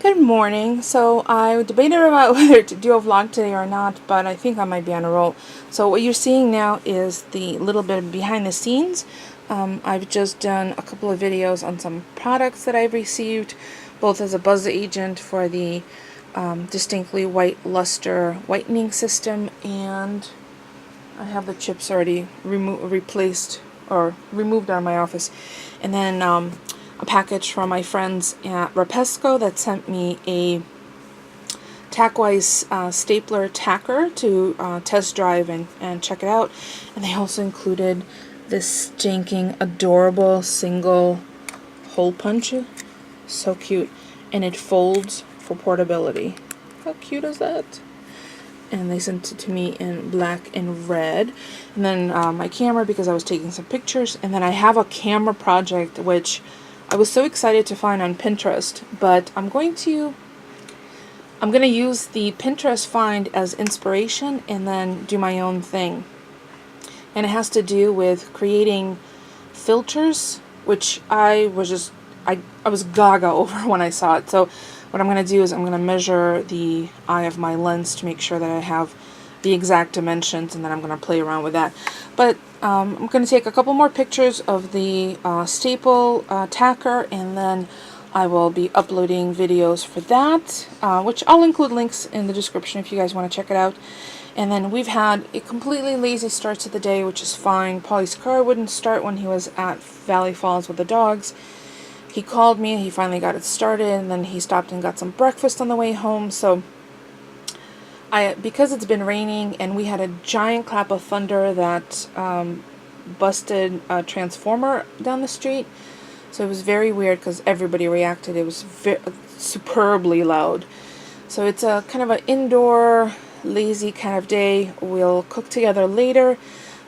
Good morning. So I debated about whether to do a vlog today or not, but I think I might be on a roll. So what you're seeing now is the little bit of behind the scenes. I've just done a couple of videos on some products that I've received, both as a buzz agent for the Distinctly White Luster Whitening System, and I have the chips already replaced or removed out of my office. And then a package from my friends at Rapesco that sent me a Tackwise stapler tacker to test drive and check it out. And they also included this janking, adorable single hole punch. So cute. And it folds for portability. How cute is that? And they sent it to me in black and red. And then my camera, because I was taking some pictures. And then I have a camera project which I was so excited to find on Pinterest, but I'm going to use the Pinterest find as inspiration and then do my own thing. And it has to do with creating filters, which I was gaga over when I saw it. So what I'm going to do is I'm going to measure the eye of my lens to make sure that I have the exact dimensions, and then I'm going to play around with that. But I'm going to take a couple more pictures of the staple tacker, and then I will be uploading videos for that, which I'll include links in the description if you guys want to check it out. And then we've had a completely lazy start to the day, which is fine. Polly's car wouldn't start when he was at Valley Falls with the dogs. He called me, he finally got it started, and then he stopped and got some breakfast on the way home. So because it's been raining and we had a giant clap of thunder that busted a transformer down the street, so it was very weird because everybody reacted. It was superbly loud. So it's a kind of an indoor, lazy kind of day. We'll cook together later.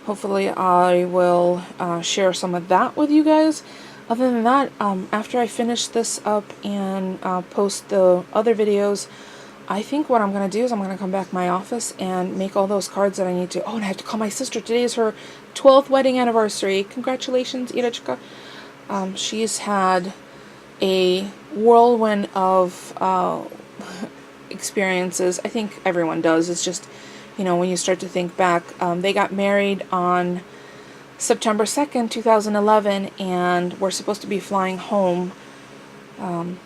Hopefully I will share some of that with you guys. Other than that, after I finish this up and post the other videos, I think what I'm going to do is I'm going to come back to my office and make all those cards that I need to. Oh, and I have to call my sister. Today is her 12th wedding anniversary. Congratulations, Irочка. She's had a whirlwind of experiences. I think everyone does. It's just, when you start to think back, they got married on September 2nd, 2011, and we're supposed to be flying home on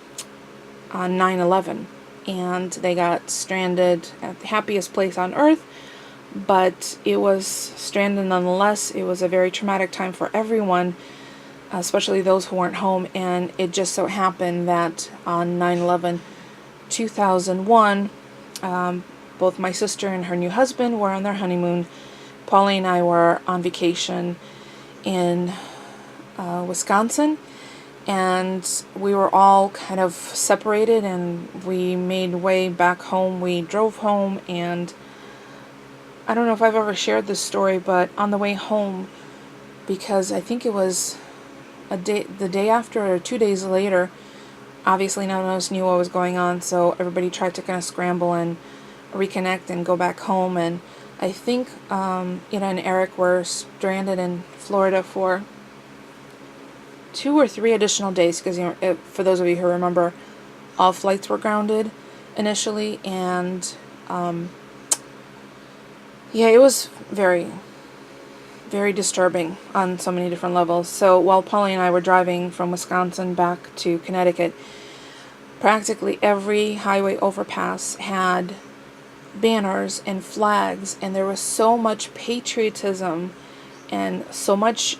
9/11. And they got stranded at the happiest place on earth, but it was stranded nonetheless. It was a very traumatic time for everyone, especially those who weren't home, and it just so happened that on 9/11, 2001, both my sister and her new husband were on their honeymoon. Polly and I were on vacation in Wisconsin, and we were all kind of separated, and we made way back home. We drove home, and I don't know if I've ever shared this story, but on the way home, because I think it was the day after or 2 days later, obviously none of us knew what was going on, so everybody tried to kind of scramble and reconnect and go back home. And I think Ina and Eric were stranded in Florida for 2 or 3 additional days, because for those of you who remember, all flights were grounded initially, and yeah, it was very, very disturbing on so many different levels. So while Polly and I were driving from Wisconsin back to Connecticut, practically every highway overpass had banners and flags, and there was so much patriotism and so much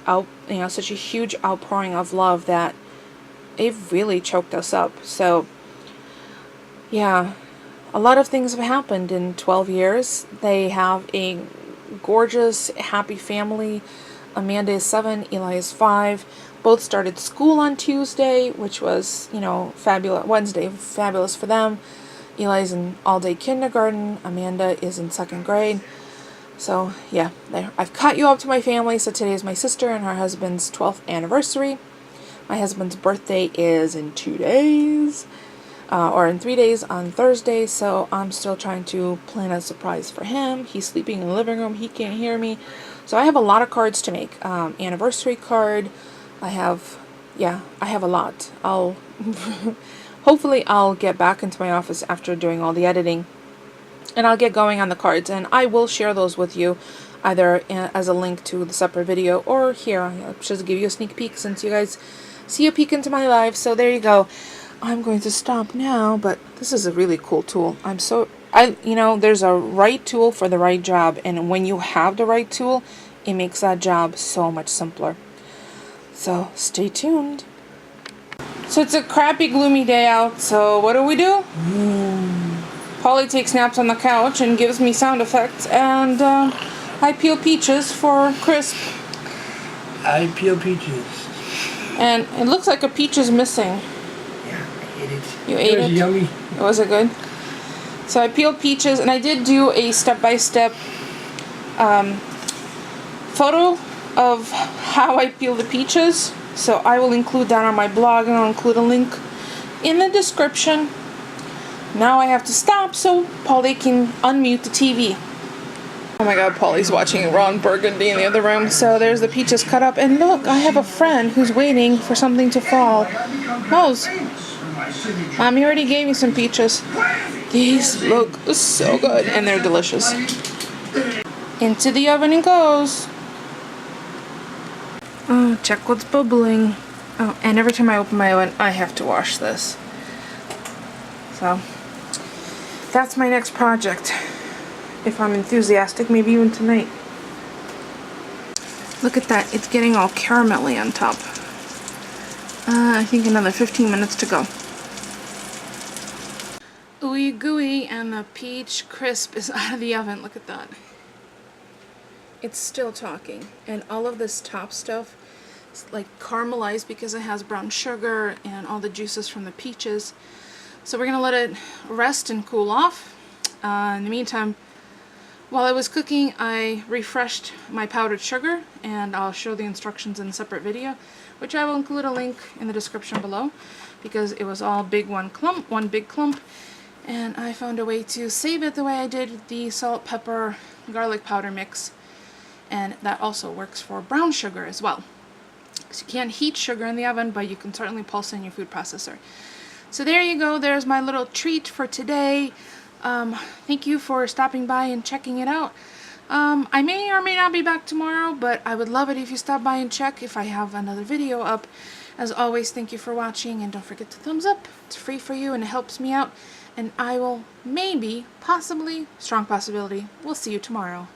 such a huge outpouring of love that it really choked us up. So yeah, a lot of things have happened in 12 years. They have a gorgeous, happy family. Amanda is 7, Eli is 5. Both started school on Tuesday, which was, fabulous. Wednesday, fabulous for them. Eli's in all-day kindergarten. Amanda is in 2nd grade. So, yeah, I've caught you up to my family. So today is my sister and her husband's 12th anniversary. My husband's birthday is in 2 days, or in 3 days on Thursday. So I'm still trying to plan a surprise for him. He's sleeping in the living room. He can't hear me. So I have a lot of cards to make. Anniversary card. I have a lot. hopefully I'll get back into my office after doing all the editing, and I'll get going on the cards, and I will share those with you either as a link to the separate video or here. I'll just give you a sneak peek since you guys see a peek into my life. So there you go. I'm going to stop now, but this is a really cool tool. You know, there's a right tool for the right job, and when you have the right tool, it makes that job so much simpler. So stay tuned. So it's a crappy, gloomy day out, so what do? Polly takes naps on the couch and gives me sound effects, and I peel peaches for crisp. I peel peaches. And it looks like a peach is missing. Yeah, I ate it. You ate it? It was yummy. Was it good? So I peeled peaches, and I did do a step-by-step photo of how I peel the peaches. So I will include that on my blog, and I'll include a link in the description. Now I have to stop so Polly can unmute the TV. Oh my god, Polly's watching Ron Burgundy in the other room. So there's the peaches cut up, and look, I have a friend who's waiting for something to fall. Rose, Mommy already gave me some peaches. These look so good, and they're delicious. Into the oven it goes. Oh, check what's bubbling. Oh, and every time I open my oven, I have to wash this. So, that's my next project. If I'm enthusiastic, maybe even tonight. Look at that, it's getting all caramelly on top. I think another 15 minutes to go. Ooey gooey, and the peach crisp is out of the oven. Look at that. It's still talking, and all of this top stuff is like caramelized because it has brown sugar and all the juices from the peaches. So we're gonna let it rest and cool off. In the meantime, while I was cooking, I refreshed my powdered sugar, and I'll show the instructions in a separate video, which I will include a link in the description below, because it was all one big clump, and I found a way to save it the way I did the salt, pepper, garlic powder mix, and that also works for brown sugar as well. So you can't heat sugar in the oven, but you can certainly pulse in your food processor. So there you go, there's my little treat for today. Thank you for stopping by and checking it out. I may or may not be back tomorrow, but I would love it if you stop by and check if I have another video up. As always, thank you for watching, and don't forget to thumbs up. It's free for you and it helps me out, and I will maybe, possibly, strong possibility, we'll see you tomorrow.